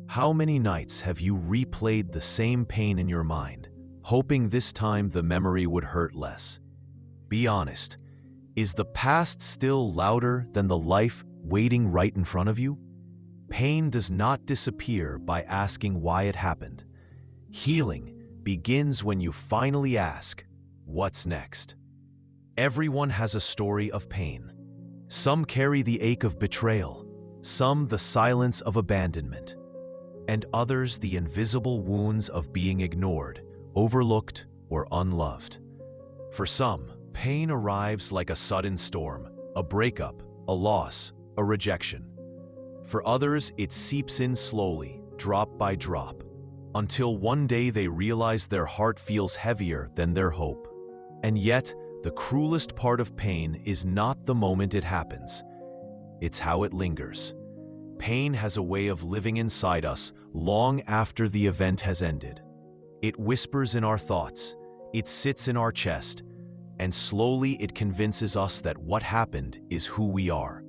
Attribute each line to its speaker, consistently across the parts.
Speaker 1: How many nights have you replayed the same pain in your mind, hoping this time the memory would hurt less? Be honest, is the past still louder than the life waiting right in front of you? Pain does not disappear by asking why it happened. Healing begins when you finally ask, what's next? Everyone has a story of pain. Some carry the ache of betrayal, some the silence of abandonment, and others the invisible wounds of being ignored, overlooked, or unloved. For some, pain arrives like a sudden storm, a breakup, a loss, a rejection. For others, it seeps in slowly, drop by drop, until one day they realize their heart feels heavier than their hope. And yet, the cruelest part of pain is not the moment it happens. It's how it lingers. Pain has a way of living inside us long after the event has ended. It whispers in our thoughts, it sits in our chest, and slowly it convinces us that what happened is who we are.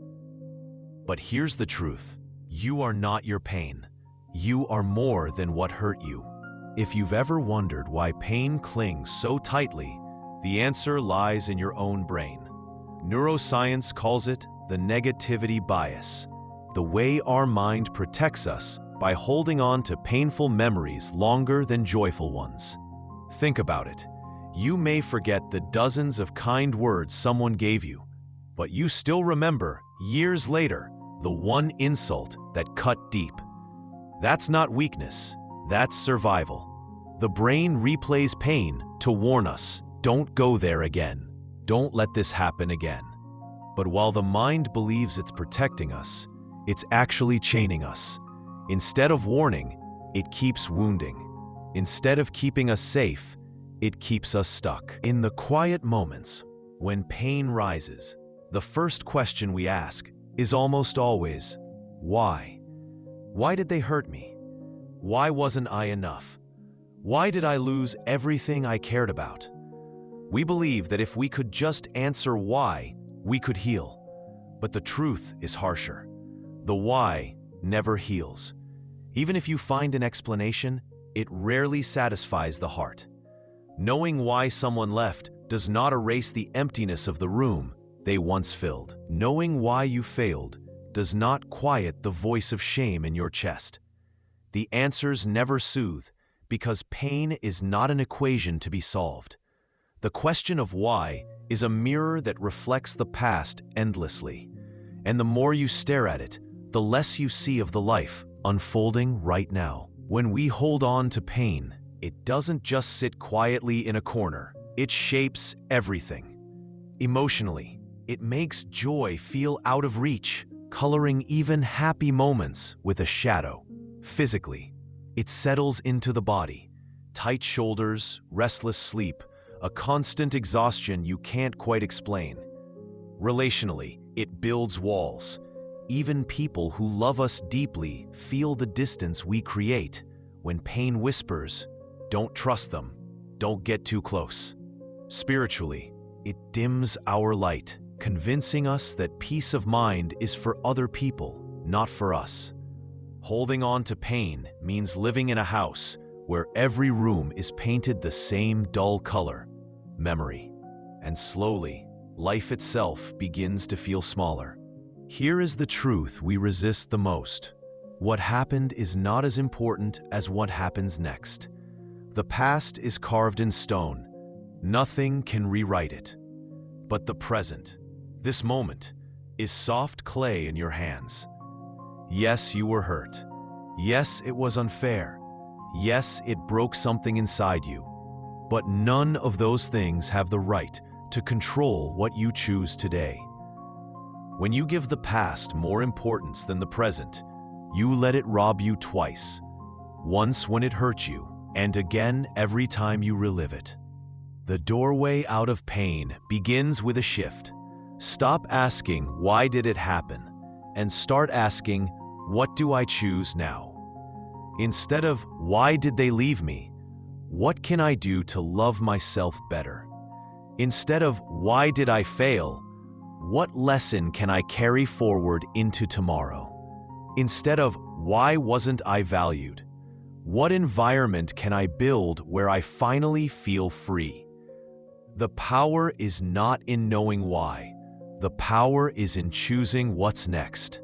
Speaker 1: But here's the truth. You are not your pain. You are more than what hurt you. If you've ever wondered why pain clings so tightly, the answer lies in your own brain. Neuroscience calls it the negativity bias, the way our mind protects us by holding on to painful memories longer than joyful ones. Think about it. You may forget the dozens of kind words someone gave you, but you still remember, years later, the one insult that cut deep. That's not weakness, that's survival. The brain replays pain to warn us, don't go there again. Don't let this happen again. But while the mind believes it's protecting us, it's actually chaining us. Instead of warning, it keeps wounding. Instead of keeping us safe, it keeps us stuck. In the quiet moments, when pain rises, the first question we ask is almost always, why? Why did they hurt me? Why wasn't I enough? Why did I lose everything I cared about? We believe that if we could just answer why, we could heal. But the truth is harsher. The why never heals. Even if you find an explanation, it rarely satisfies the heart. Knowing why someone left does not erase the emptiness of the room they once filled. Knowing why you failed does not quiet the voice of shame in your chest. The answers never soothe because pain is not an equation to be solved. The question of why is a mirror that reflects the past endlessly. And the more you stare at it, the less you see of the life unfolding right now. When we hold on to pain, it doesn't just sit quietly in a corner. It shapes everything. Emotionally, it makes joy feel out of reach, coloring even happy moments with a shadow. Physically, it settles into the body. Tight shoulders, restless sleep, a constant exhaustion you can't quite explain. Relationally, it builds walls. Even people who love us deeply feel the distance we create when pain whispers, don't trust them, don't get too close. Spiritually, it dims our light, convincing us that peace of mind is for other people, not for us. Holding on to pain means living in a house where every room is painted the same dull color, memory. And slowly, life itself begins to feel smaller. Here is the truth we resist the most. What happened is not as important as what happens next. The past is carved in stone. Nothing can rewrite it. But the present, this moment, is soft clay in your hands. Yes, you were hurt. Yes, it was unfair. Yes, it broke something inside you. But none of those things have the right to control what you choose today. When you give the past more importance than the present, you let it rob you twice. Once when it hurt you, and again every time you relive it. The doorway out of pain begins with a shift. Stop asking, why did it happen? And start asking, what do I choose now? Instead of, why did they leave me? What can I do to love myself better? Instead of, why did I fail? What lesson can I carry forward into tomorrow? Instead of, Why wasn't I valued? What environment can I build where I finally feel free? The power is not in knowing why. The power is in choosing what's next.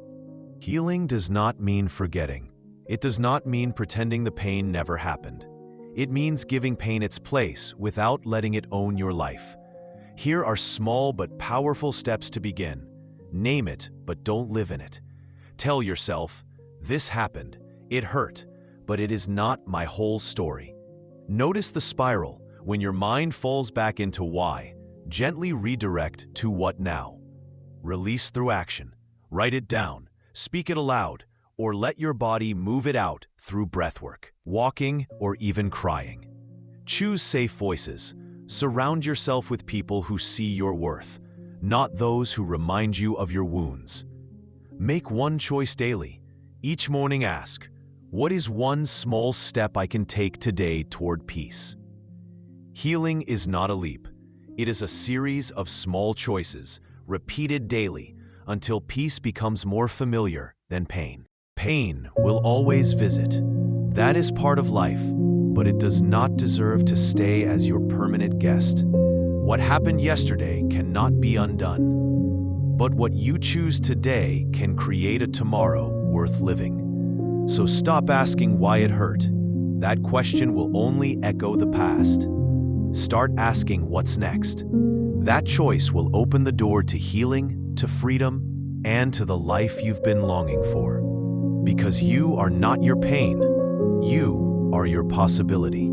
Speaker 1: Healing does not mean forgetting. It does not mean pretending the pain never happened. It means giving pain its place without letting it own your life. Here are small but powerful steps to begin. Name it, but don't live in it. Tell yourself, this happened, it hurt, but it is not my whole story. Notice the spiral. When your mind falls back into why, gently redirect to what now. Release through action. Write it down, speak it aloud, or let your body move it out through breathwork, walking, or even crying. Choose safe voices. Surround yourself with people who see your worth, not those who remind you of your wounds. Make one choice daily. Each morning ask, what is one small step I can take today toward peace? Healing is not a leap. It is a series of small choices, repeated daily, until peace becomes more familiar than pain. Pain will always visit. That is part of life, but it does not deserve to stay as your permanent guest. What happened yesterday cannot be undone, but what you choose today can create a tomorrow worth living. So stop asking why it hurt. That question will only echo the past. Start asking what's next. That choice will open the door to healing, to freedom, and to the life you've been longing for. Because you are not your pain, you are your possibility.